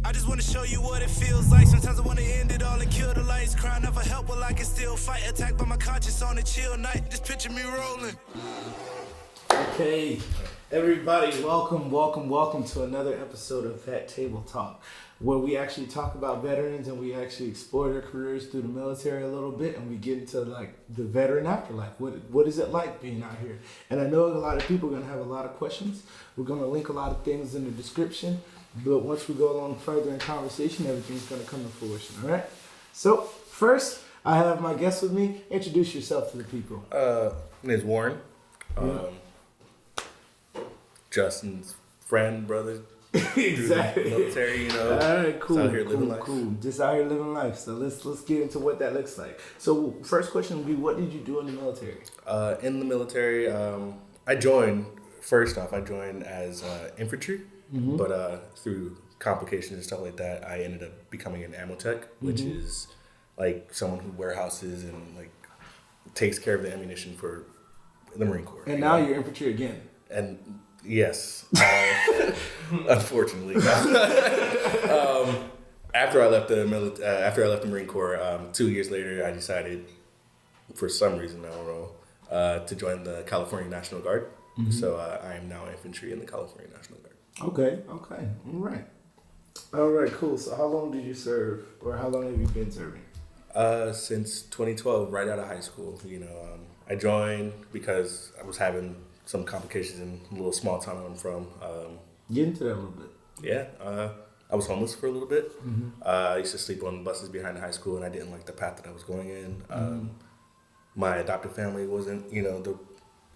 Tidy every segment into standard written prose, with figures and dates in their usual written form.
I just wanna show you what it feels like. Sometimes I wanna end it all and kill the lights. Crying out for help, but I can still fight. Attacked by my conscience on a chill night. Just picture me rolling. Okay, everybody, welcome to another episode of VetTableTalk, where we actually talk about veterans and we actually explore their careers through the military a little bit, and we get into like the veteran afterlife. What is it like being out here? And I know a lot of people are gonna have a lot of questions. We're gonna link a lot of things in the description, but once we go along further in conversation, everything's gonna come to fruition. All right. So first, I have my guest with me. Introduce yourself to the people. My name is Warren. Justin's friend, brother. Exactly. Military, you know. All right, cool. Just out here living life. Cool. Just out here living life. So let's get into what that looks like. So first question would be, what did you do in the military? In the military, I joined as infantry, but through complications and stuff like that, I ended up becoming an ammo tech, which is like someone who warehouses and like takes care of the ammunition for the Marine Corps. And now you're infantry again. And yes, unfortunately. After I left the Marine Corps, 2 years later, I decided, for some reason, I don't know, to join the California National Guard. So I am now infantry in the California National Guard. Okay, all right, cool. So how long did you serve, or how long have you been serving? Since 2012, right out of high school. You know, I joined because I was having some complications in the little small town I'm from. Get into that a little bit. Yeah, I was homeless for a little bit. I used to sleep on buses behind the high school, and I didn't like the path that I was going in. My adoptive family wasn't, the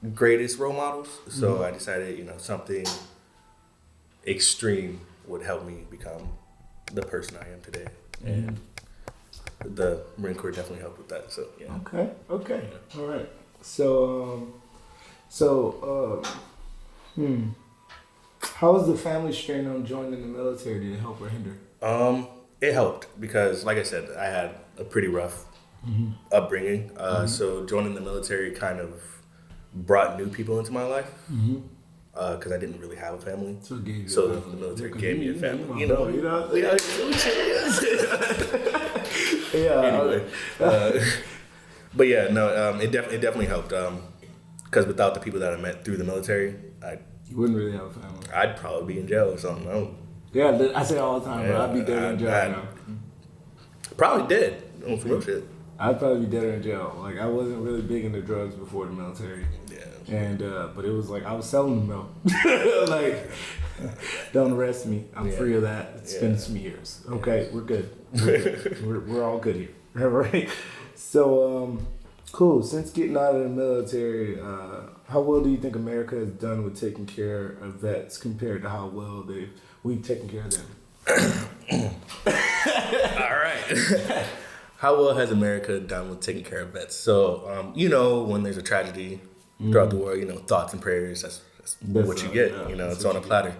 greatest role models, so I decided, something extreme would help me become the person I am today. And the Marine Corps definitely helped with that. So yeah. Okay. Yeah. All right. How was the family strain on joining the military? Did it help or hinder? It helped because, like I said, I had a pretty rough upbringing. So joining the military kind of brought new people into my life because I didn't really have a family. So it gave you so a family. the military gave me a family. Anyway, but yeah, no, it definitely helped. Because without the people that I met through the military, you wouldn't really have a family. I'd probably be in jail or something. Yeah, I say all the time, but I'd be dead in jail now. Probably dead. For real shit. I'd probably be dead in jail. Like, I wasn't really big into drugs before the military. Yeah. And but it was like I was selling them though. Like, don't arrest me. I'm free of that. It's been some years. Okay, we're good. We're all good here. All right. So cool. Since getting out of the military, how well do you think America has done with taking care of vets compared to how well we've taken care of them? All right. How well has America done with taking care of vets? So, when there's a tragedy throughout the world, thoughts and prayers, that's what you get. It's on a platter.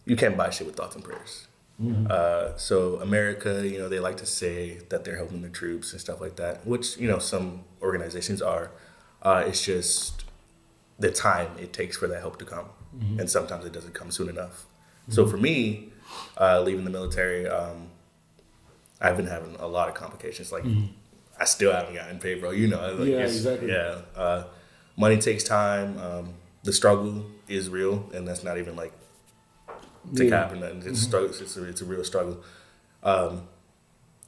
You can't buy shit with thoughts and prayers. So America, they like to say that they're helping the troops and stuff like that, which, some organizations are. It's just the time it takes for that help to come. And sometimes it doesn't come soon enough. So for me, leaving the military, I've been having a lot of complications. Like, I still haven't gotten paid, bro. Exactly. Yeah. Money takes time. The struggle is real, and that's not even like to cap and nothing. It's struggle. It's a real struggle.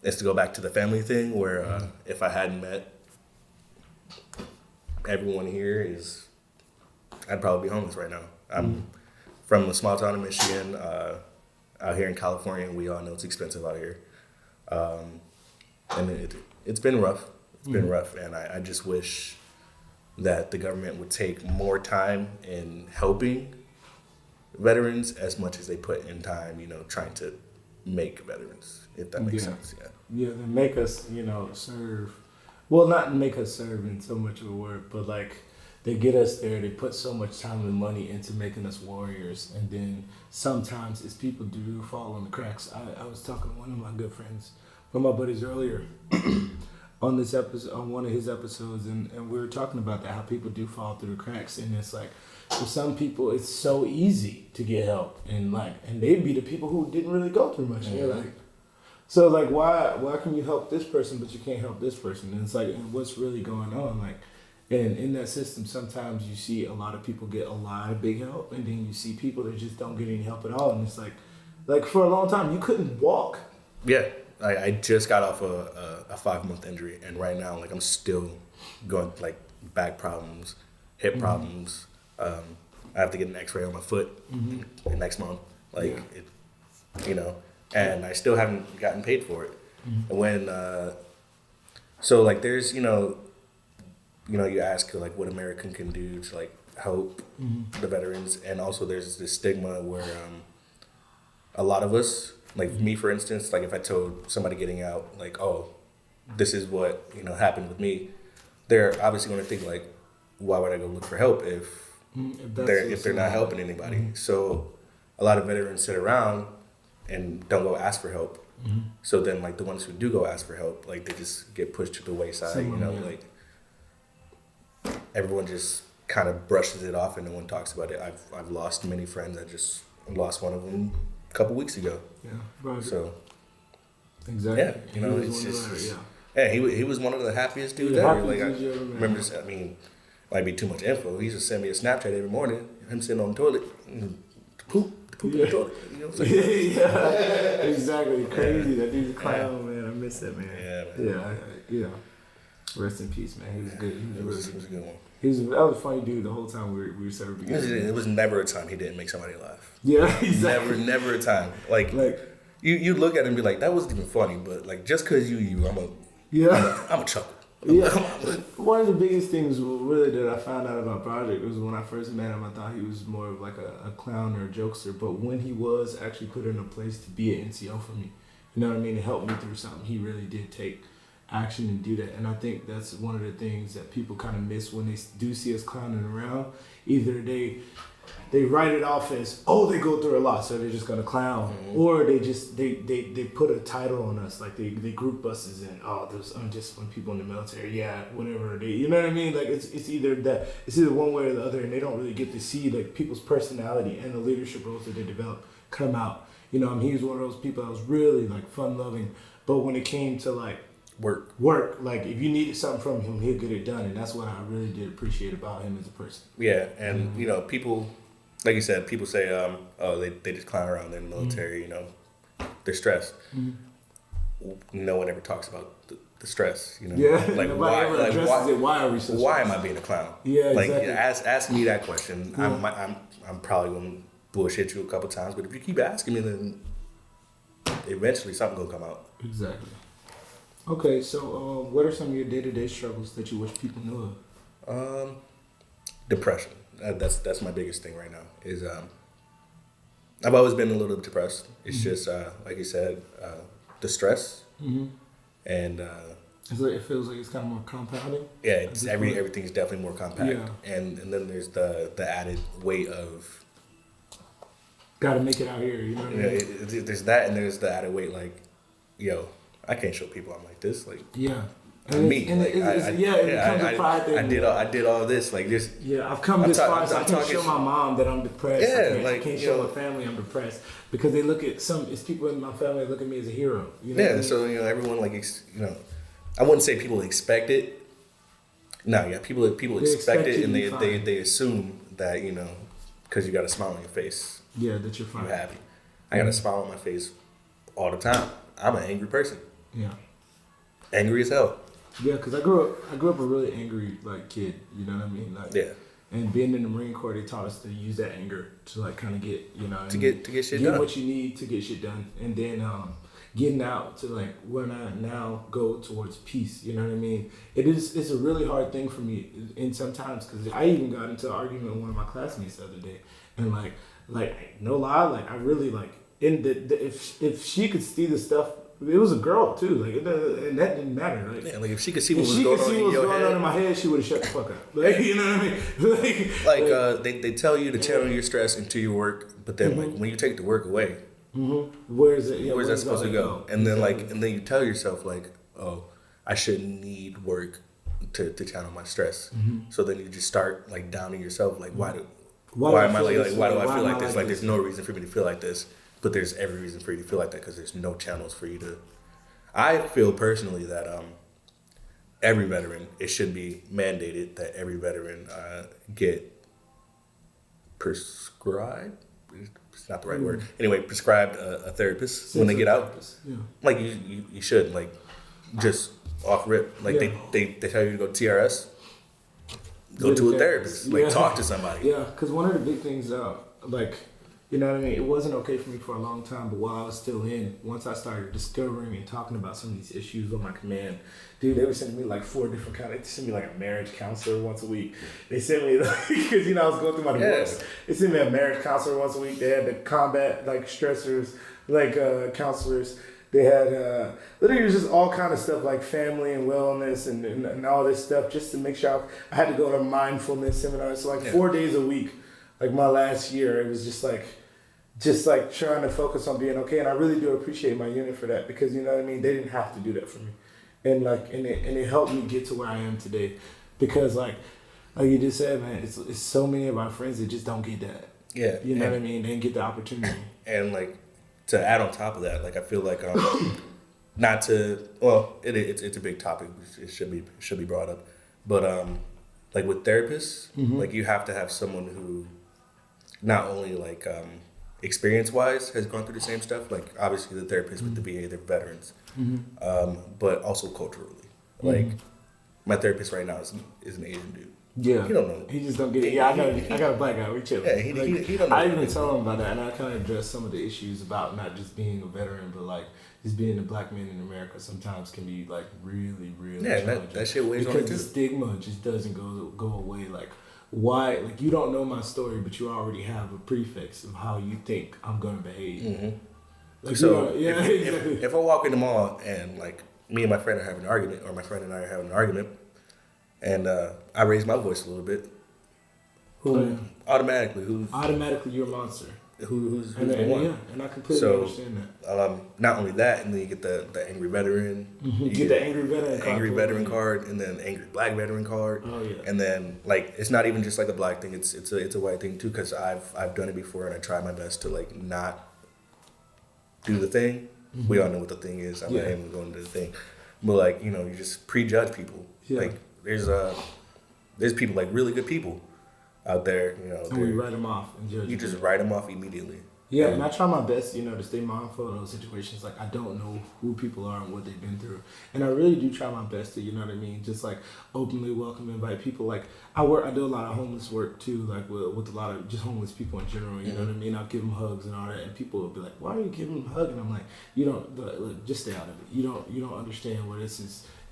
It's to go back to the family thing where if I hadn't met everyone here, I'd probably be homeless right now. I'm from a small town in Michigan. Out here in California, we all know it's expensive out here. And it's been rough. It's been rough, and I just wish that the government would take more time in helping veterans as much as they put in time, trying to make veterans, if that makes sense. Yeah, they make us, serve. Well, not make us serve in so much of a word, but like they get us there. They put so much time and money into making us warriors, and then sometimes it's people do fall in the cracks. I was talking to one of my good friends, one of my buddies earlier, on this episode, on one of his episodes, and we were talking about that, how people do fall through the cracks, and it's like for some people it's so easy to get help, and they'd be the people who didn't really go through much. You're like, so like why can you help this person but you can't help this person? And it's like, what's really going on? Like, and in that system, sometimes you see a lot of people get a lot of big help, and then you see people that just don't get any help at all. And it's like for a long time, you couldn't walk. Yeah, I just got off a 5-month injury, and right now, like, I'm still going, like, back problems, hip problems. I have to get an X-ray on my foot next month, like, and I still haven't gotten paid for it. And when, so, like, there's, you ask, like, what America can do to, like, help the veterans, and also there's this stigma where a lot of us, like me, for instance, like if I told somebody getting out, like, oh, this is what, happened with me, they're obviously going to think, like, why would I go look for help if they're not helping anybody? So a lot of veterans sit around and don't go ask for help. So then, like, the ones who do go ask for help, like, they just get pushed to the wayside, like everyone just kind of brushes it off and no one talks about it. I've lost many friends. I just lost one of them a couple weeks ago. Yeah, right. So exactly. Yeah, it's just he was one of the happiest dudes ever. Like, I remember this, I mean, might be too much info. He used to send me a Snapchat every morning, him sitting on the toilet, poop in the toilet. Exactly. Crazy. That dude's a clown, man. I miss that, man. Yeah. Rest in peace, man. He was good. He was a good one. That was a funny dude the whole time we were serving together. It was never a time he didn't make somebody laugh. Yeah, exactly. Never a time. Like you look at him and be like, that wasn't even funny, but like just cause I'm a chuckle. Yeah. One of the biggest things really that I found out about Project was when I first met him, I thought he was more of like a clown or a jokester, but when he was actually put in a place to be an NCO for me, you know what I mean, to help me through something, he really did take action and do that. And I think that's one of the things that people kind of miss when they do see us clowning around. Either they write it off as, oh, they go through a lot, so they're just gonna clown, or they just they put a title on us, like they group us as in, oh, there's undisciplined people in the military, whatever. You know what I mean? Like it's either one way or the other, and they don't really get to see like people's personality and the leadership roles that they develop come out. He was one of those people that was really like fun loving, but when it came to like work, like if you needed something from him, he'd get it done, and that's what I really did appreciate about him as a person. Yeah, and people, like you said, people say, they just clown around in the military, they're stressed. No one ever talks about the stress, Yeah, like why are we so stressed? Why am I being a clown? Yeah, like exactly. ask me that question. Yeah. I'm probably gonna bullshit you a couple times, but if you keep asking me, then eventually something gonna come out. Exactly. Okay, so what are some of your day-to-day struggles that you wish people knew of? Depression. That's my biggest thing right now. Is I've always been a little bit depressed. It's just like you said, the stress, and it feels like it's kind of more compounding. Yeah, it's everything's definitely more compact, and then there's the added weight of got to make it out here. You know what I mean? There's that, and there's the added weight, like, I can't show people I'm like this, like And me. It becomes a pride thing. I did all this, like this. Yeah, I've come this far, so I can't show my mom that I'm depressed. Yeah, I can't show my family I'm depressed because they look at it's people in my family that look at me as a hero. So everyone I wouldn't say people expect it. No, people expect it, and they assume that because you got a smile on your face. Yeah, that you're fine. You're happy. I got a smile on my face all the time. I'm an angry person. Yeah. Angry as hell. Yeah, because I grew up a really angry kid. You know what I mean? And being in the Marine Corps, they taught us to use that anger to kind of get to get shit done. Get what you need to get shit done, and then getting out to when I now go towards peace. You know what I mean? It's a really hard thing for me, and sometimes because I even got into an argument with one of my classmates the other day, and no lie, I really if she could see the stuff. It was a girl too, and that didn't matter. If she could see what was going on in my head, she would have shut the fuck up. You know what I mean? They tell you to channel your stress into your work, but then when you take the work away, where's it? Where's that supposed to go? And then and then you tell yourself oh, I shouldn't need work to channel my stress. So then you just start downing yourself. why am I like why do I feel like this? Like there's no reason for me to feel like this, but there's every reason for you to feel like that because there's no channels for you to. I feel personally that every veteran, it should be mandated that every veteran get prescribed. It's not the right word. Anyway, prescribed a therapist when they get out. Yeah. Like you should like just off rip. Like they tell you to go to TRS. Go to a therapist. Like talk to somebody. Yeah, because one of the big things, like, you know what I mean? It wasn't okay for me for a long time, but while I was still in, once I started discovering and talking about some of these issues with my command, dude, they were sending me like 4 different kind of. They sent me like a marriage counselor once a week. They sent me because I was going through my divorce. Yeah. They sent me a marriage counselor once a week. They had the combat like stressors, like counselors. They had literally just all kind of stuff like family and wellness and all this stuff just to make sure I had to go to mindfulness seminars. So like 4 days a week, like my last year, it was just like trying to focus on being okay. And I really do appreciate my unit for that because you know what I mean. They didn't have to do that for me, and it helped me get to where I am today, because like you just said, man, it's so many of our friends that just don't get that. Yeah, you know what I mean. They didn't get the opportunity. And like to add on top of that, like I feel like not to it's a big topic. It should be brought up, but like with therapists, like you have to have someone who not only like experience-wise has gone through the same stuff, like obviously the therapists with the VA, they're veterans, but also culturally. Like my therapist right now is an Asian dude. Yeah, he don't know. He just don't get it. Yeah, I got a black guy. We chill. Yeah, he don't know. I even tell him about that, and I kind of address some of the issues about not just being a veteran, but like just being a black man in America sometimes can be like really, really challenging. that shit weighs on it too. Because the stigma just doesn't go away. Like why? Like you don't know my story, but you already have a prefix of how you think I'm gonna behave. Like, so if I walk in the mall and like me and my friend are having an argument, or my friend and I are having an argument, and I raise my voice a little bit, automatically you're a monster. Who's the one? Yeah, and I completely understand that. Not only that, and then you get the angry veteran. You get the angry veteran card, and then angry black veteran card. Oh yeah. And then like it's not even just like a black thing; it's a white thing too. Because I've done it before, and I try my best to like not do the thing. We all know what the thing is. I'm not even going to the thing, but like you just prejudge people. Yeah. Like there's people like really good people out there, and we write them off and judge. You just write them off immediately. Yeah, and I try my best, to stay mindful of those situations. Like I don't know who people are and what they've been through, and I really do try my best to, just like openly welcome, invite people. Like I do a lot of homeless work too, like with a lot of just homeless people in general. You know what I mean? I'll give them hugs and all that, and people will be like, "Why are you giving them a hug?" And I'm like, "You don't look, just stay out of it. You don't understand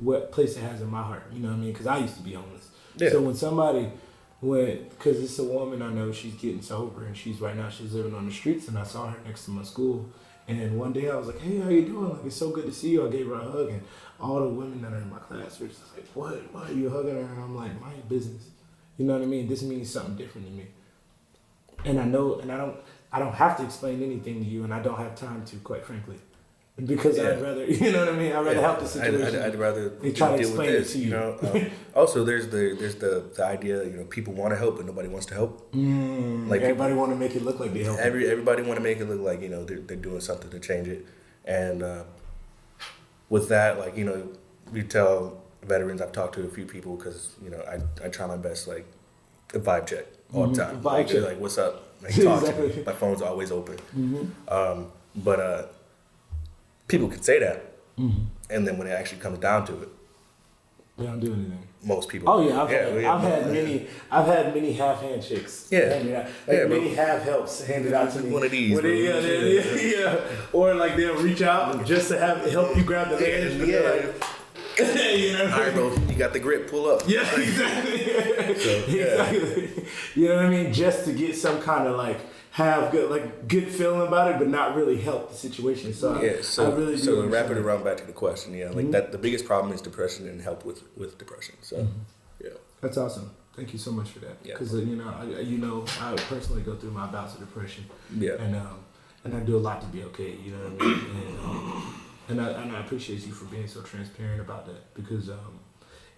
what place it has in my heart. You know what I mean? Because I used to be homeless. Yeah. So when somebody because it's a woman I know, she's getting sober, and she's living on the streets, and I saw her next to my school, and one day I was like, "Hey, how you doing? Like, it's so good to see you." I gave her a hug, and all the women that are in my class were just like, "What? Why are you hugging her?" And I'm like, "Mind your business." You know what I mean? This means something different to me, and I know, and I don't have to explain anything to you, and I don't have time to, quite frankly. Because I'd rather, you know what I mean? I'd rather help the situation. I'd rather they try to explain it to you. Also, there's the idea, people want to help, but nobody wants to help. Like everybody want to make it look like they help. Everybody want to make it look like they're doing something to change it. And with that, you tell veterans. I've talked to a few people because I try my best, like the vibe check all the time. Vibe check. Like, what's up? Like, talk exactly. to me. My phone's always open. But people can say that, and then when it actually comes down to it, they don't do anything. Most people. Oh yeah, I've had many half handshakes. Yeah, many half helps handed out to me. One of these. Yeah. Or like they'll reach out just to help you grab the hand. Yeah. All right, bro. You got the grip. Pull up. Yeah, exactly. Exactly. You know what I mean? Just to get some kind of have good feeling about it, but not really help the situation. So I really do. So to wrap it around back to the question, that the biggest problem is depression and help with depression. So that's awesome. Thank you so much for that. Because I personally go through my bouts of depression. Yeah. And I do a lot to be okay. You know what I mean? And I appreciate you for being so transparent about that, because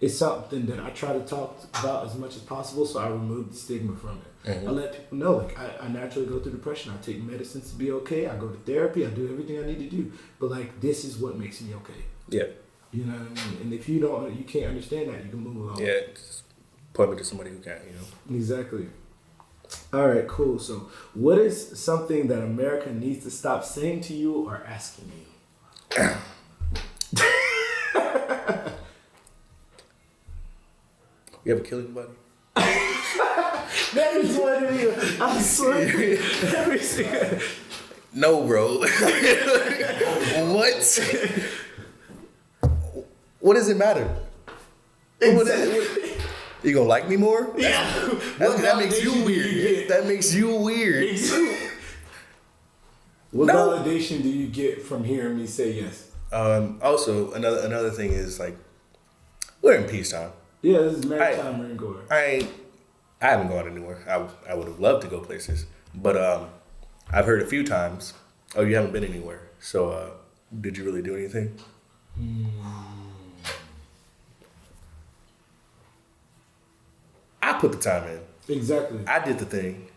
it's something that I try to talk about as much as possible, so I remove the stigma from it. Mm-hmm. I let people know, like, I naturally go through depression. I take medicines to be okay. I go to therapy. I do everything I need to do. But, like, this is what makes me okay. Yeah. You know what I mean? And if you can't understand that, you can move along. Yeah, just point me to somebody who can, Exactly. All right, cool. So, what is something that America needs to stop saying to you or asking you? You ever killed anybody? That is one of you. I swear. Every single. No, bro. What? What does it matter? Exactly. You gonna like me more? Yeah. That makes you weird. That makes you weird. What No. validation do you get from hearing me say yes? Also, another thing is, like, we're in peacetime. Yeah, this is maritime Marine Corps. I haven't gone anywhere. I would have loved to go places, but I've heard a few times, oh, you haven't been anywhere. So did you really do anything? I put the time in. Exactly. I did the thing.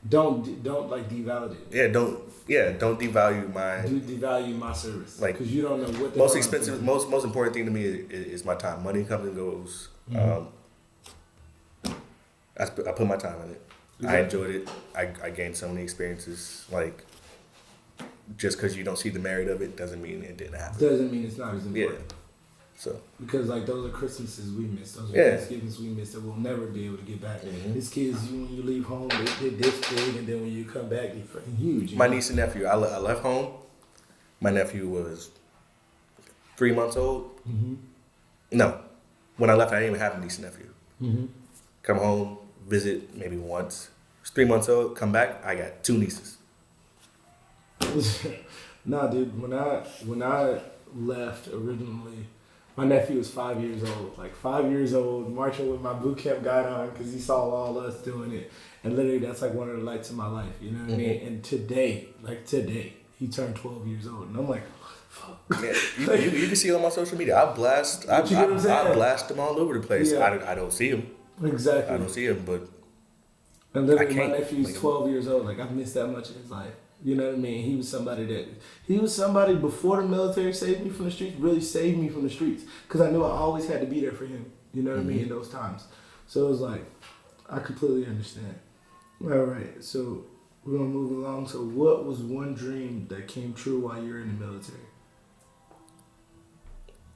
Don't like devalidate. Don't devalue my Devalue my service. Like, because you don't know what the most hell expensive, I'm most important thing to me is my time. Money comes and goes. I put my time in it. I enjoyed it. I gained so many experiences. Like, just because you don't see the merit of it doesn't mean it didn't happen. doesn't mean it's not as important. Yeah. So. Because, like, those are Christmases we miss. Those are Thanksgivings we miss that we'll never be able to get back. These kids, when you leave home, they're this big, and then when you come back, they're fucking huge. My niece and nephew, I left home. My nephew was 3 months old. No. When I left, I didn't even have a niece and nephew. Come home, visit maybe once. He's 3 months old. Come back, I got 2 nieces. Nah, dude. When I left originally, my nephew was 5 years old. Like 5 years old, marching with my boot camp guide on because he saw all us doing it. And literally, that's like one of the lights of my life. You know what I mean? And today, he turned 12 years old, and I'm like, fuck. Yeah, you can see it on my social media. I blast them all over the place. Yeah. I don't see them. Exactly. I don't see them, but And literally, I my can't, nephew's like, 12 years old. Like, I've missed that much in his life. You know what I mean? He was somebody before the military saved me from the streets, really saved me from the streets. Because I knew I always had to be there for him. You know what I mean? In those times. So it was like, I completely understand. All right. So we're going to move along. So what was one dream that came true while you were in the military?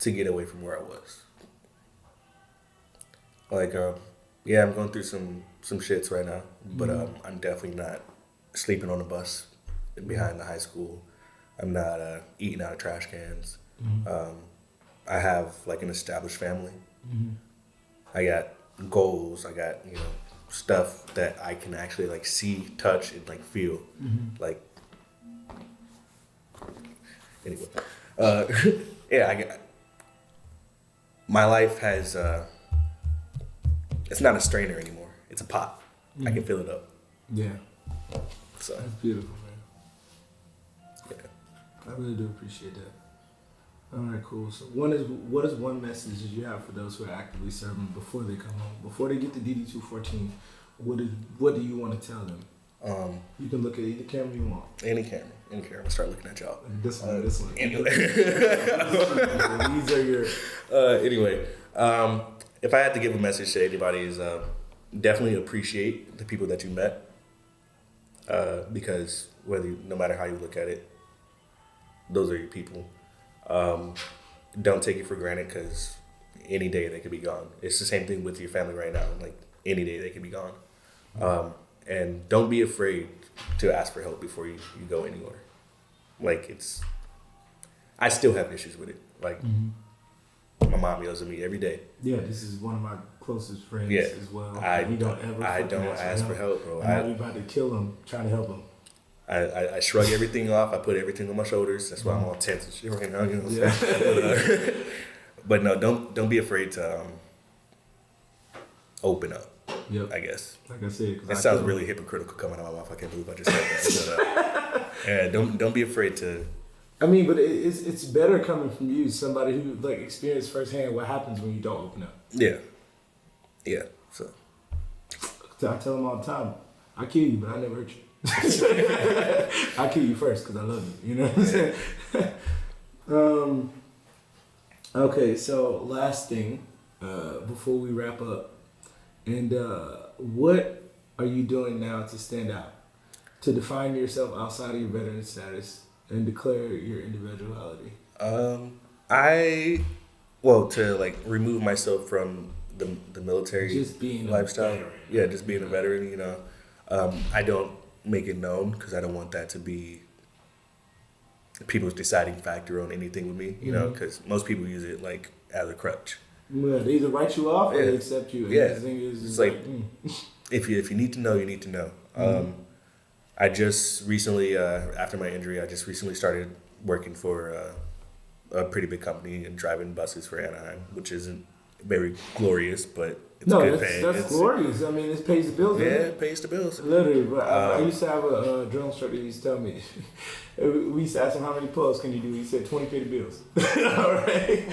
to get away from where I was. Like, yeah, I'm going through some shits right now, but I'm definitely not sleeping on the bus behind the high school. I'm not eating out of trash cans. I have like an established family. I got goals. I got, stuff that I can actually like see, touch, and like feel. Like, anyway, yeah, I got. My life has. It's not a strainer anymore. It's a pot. I can fill it up. Yeah. So That's beautiful, man. yeah. I really do appreciate that. All right, cool. So what is one message that you have for those who are actively serving before they come home? Before they get to DD-214, what do you want to tell them? You can look at either camera you want. Any camera. Start looking at y'all. This one. Anyway. These are your... Anyway, if I had to give a message to anybody is definitely appreciate the people that you met. Because no matter how you look at it, those are your people. Don't take it for granted because any day they could be gone. It's the same thing with your family right now. Like any day they could be gone. And don't be afraid to ask for help before you go anywhere. Like I still have issues with it. Like my mom yells at me every day. Yeah, this is one of my closest friends as well. I don't ask for help, bro. I'm about to kill him, trying to help him. I shrug everything off. I put everything on my shoulders. That's why I'm all tense and shit right now. You know what I'm saying? But no, don't be afraid to open up. Yep. I guess. Like I said, it sounds really hypocritical coming out of my mouth. I can't believe I just said that. But, yeah, don't be afraid to I mean, but it's better coming from you, somebody who like experienced firsthand what happens when you don't open up. Yeah. So I tell them all the time, I kill you, but I never hurt you. I kill you first because I love you. You know what I'm saying? Okay, so last thing before we wrap up, and what are you doing now to stand out, to define yourself outside of your veteran status and declare your individuality? To like remove myself from the military Just being lifestyle. a veteran. Yeah, just being a veteran. You know, I don't make it known because I don't want that to be people's deciding factor on anything with me. You know, because most people use it like as a crutch. Yeah, they either write you off or they accept you. And Yeah, the thing is, it's like if you need to know, you need to know. I just recently, after my injury, I just recently started working for a pretty big company and driving buses for Anaheim, which isn't very glorious, but it's good pay. That's glorious. I mean, it pays the bills. Yeah, Doesn't it? it pays the bills. Literally, but I used to have a drill instructor who used to tell me, we used to ask him how many pull-ups can you do. He said 20 pay the bills. All right.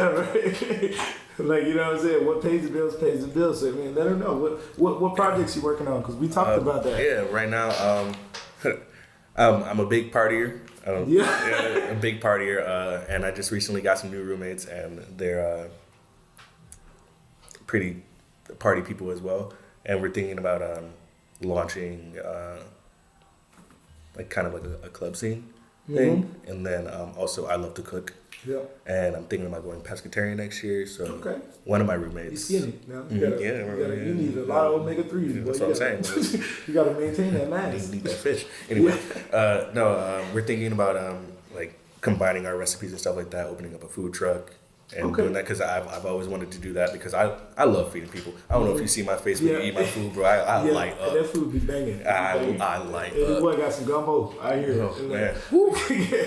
All right. Like, you know what I'm saying? What pays the bills pays the bills. So I mean, let him know what projects you working on, because we talked about that. Yeah, right now, I'm a big partier. A big partier, and I just recently got some new roommates, and they're pretty party people as well. And we're thinking about launching like kind of like a club scene thing. And then also I love to cook. Yeah. And I'm thinking about going pescatarian next year. So one of my roommates. You're skinny now. You need a lot of omega-3s. That's what I'm saying. You got to maintain that mass. You need that fish. Anyway, we're thinking about like combining our recipes and stuff like that, opening up a food truck. And doing that because I've always wanted to do that because I love feeding people. I don't know if you see my face when you eat my food, bro. I light up. That food be banging. I light up. This boy got some gumbo. I hear it. Man.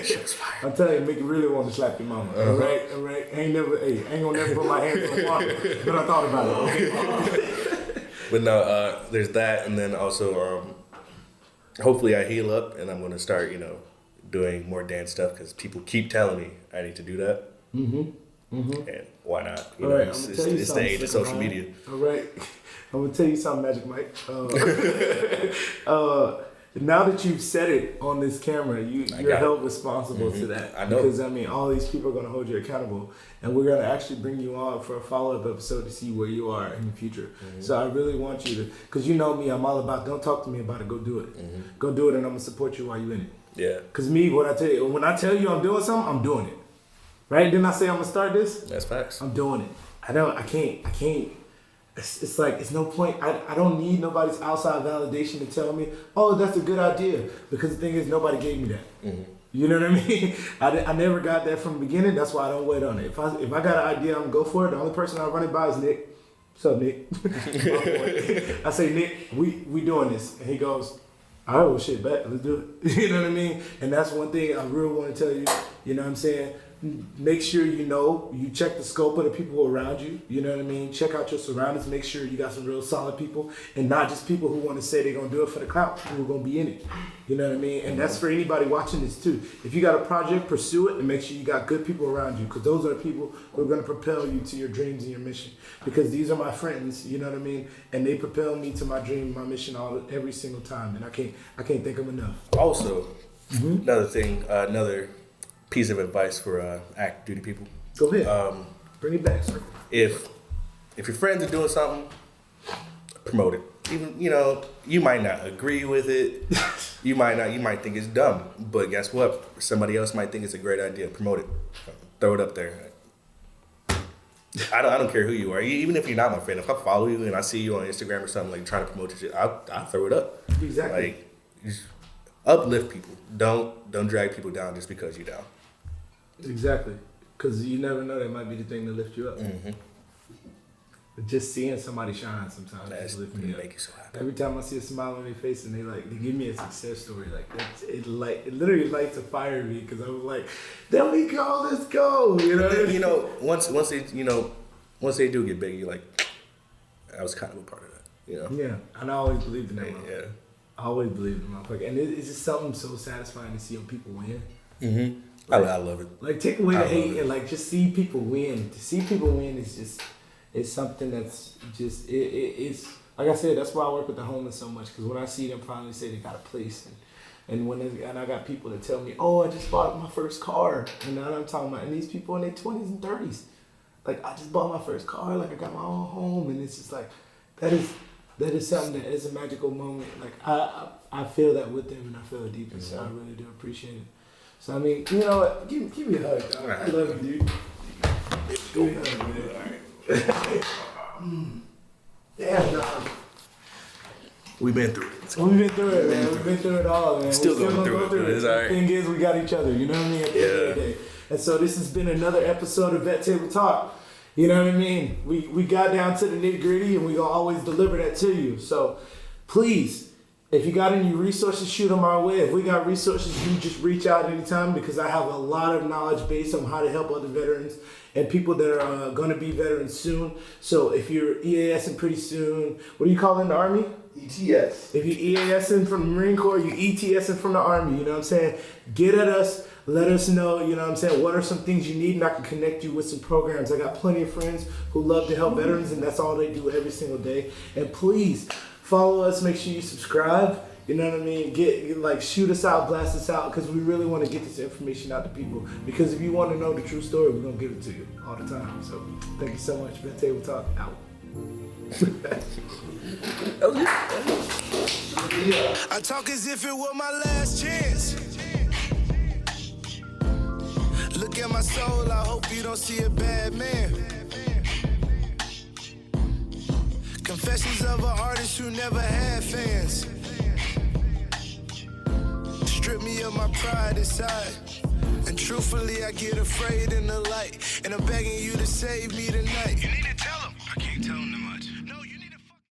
Shit's fire. I'm telling you, make you really want to slap your mama. All right. Ain't gonna never put my hands on the water. But I thought about it. Okay. But no, there's that, and then also hopefully I heal up and I'm gonna start doing more dance stuff because people keep telling me I need to do that. And why not? It's the age of social media. All right. I'm going to tell you something, Magic Mike. Now that you've said it on this camera, you're held responsible to that. I know. Because, all these people are going to hold you accountable. And we're going to actually bring you on for a follow-up episode to see where you are in the future. So I really want you to, because you know me, I'm all about, don't talk to me about it, go do it. Go do it, and I'm going to support you while you're in it. Yeah. Because when I tell you I'm doing something, I'm doing it. Right? Didn't I say I'm gonna start this? That's facts. I'm doing it. I can't. It's like, it's no point. I don't need nobody's outside validation to tell me, oh, that's a good idea. Because the thing is, nobody gave me that. You know what I mean? I never got that from the beginning. That's why I don't wait on it. If I got an idea, I'm gonna go for it. The only person I run it by is Nick. What's up, Nick? I say, Nick, we doing this. And he goes, all right, well, shit, bet. Let's do it. You know what I mean? And that's one thing I really want to tell you. You know what I'm saying? Make sure you check the scope of the people around you. You know what I mean? Check out your surroundings. Make sure you got some real solid people and not just people who want to say they're going to do it for the clout, who are going to be in it. You know what I mean? And that's for anybody watching this too. If you got a project, pursue it and make sure you got good people around you, because those are the people who are going to propel you to your dreams and your mission. Because these are my friends, you know what I mean? And they propel me to my dream, my mission every single time. And I can't thank them enough. Also, another thing, another piece of advice for active duty people. Go ahead. Bring it back, sir. If your friends are doing something, promote it. Even you might not agree with it. You might think it's dumb. But guess what? Somebody else might think it's a great idea. Promote it. Throw it up there. I don't care who you are. Even if you're not my friend, if I follow you and I see you on Instagram or something like trying to promote your shit, I'll throw it up. Exactly. Like, just uplift people. Don't drag people down just because you're down. Exactly, because you never know, that might be the thing to lift you up. Just seeing somebody shine sometimes just lift me up. Make you so happy. Every time I see a smile on their face and they give me a success story, like it literally lights a fire in me, because I was like, there we go, let's go. Once they do get big, you're like, I was kind of a part of that. Yeah, and I always believed in that. Yeah. I always believed in my fucking, and it's just something so satisfying to see when people win. I love it. Like, take away the hate and like just see people win. To see people win is just, it's something that's just, it's like I said, that's why I work with the homeless so much, because when I see them finally say they got a place, and I got people that tell me, oh, I just bought my first car, and now I'm talking about, and these people in their 20s and 30s, like, I just bought my first car, like I got my own home, and it's just like, that is something that is a magical moment. Like, I feel that with them, and I feel it deeply, so I really do appreciate it. So, I mean, you know what? Give me a hug, dog. I love you, dude. Give me a hug, man. All right. Damn, dog. We've been through it. We've been through it, man. We've been through it all, man. Still We're going through it, but it's all right. The thing is, we got each other, you know what I mean? At the end of the day. And so this has been another episode of Vet Table Talk. You know what I mean? We got down to the nitty gritty, and we gonna always deliver that to you. So please, if you got any resources, shoot them our way. If we got resources, you just reach out anytime, because I have a lot of knowledge based on how to help other veterans and people that are going to be veterans soon. So if you're EASing pretty soon, what do you call it in the Army? ETS. If you're EASing from the Marine Corps, you're ETSing from the Army, you know what I'm saying? Get at us, let us know, you know what I'm saying, what are some things you need, and I can connect you with some programs. I got plenty of friends who love to help veterans, and that's all they do every single day. And please, follow us, make sure you subscribe, you know what I mean? Get like, shoot us out, blast us out, because we really want to get this information out to people. Because if you want to know the true story, we're going to give it to you all the time. So thank you so much. Vet Table Talk out. I talk as if it were my last chance. Look at my soul, I hope you don't see a bad man. Confessions of an artist who never had fans. Strip me of my pride inside, and truthfully I get afraid in the light, and I'm begging you to save me tonight. You need to tell him. I can't tell him.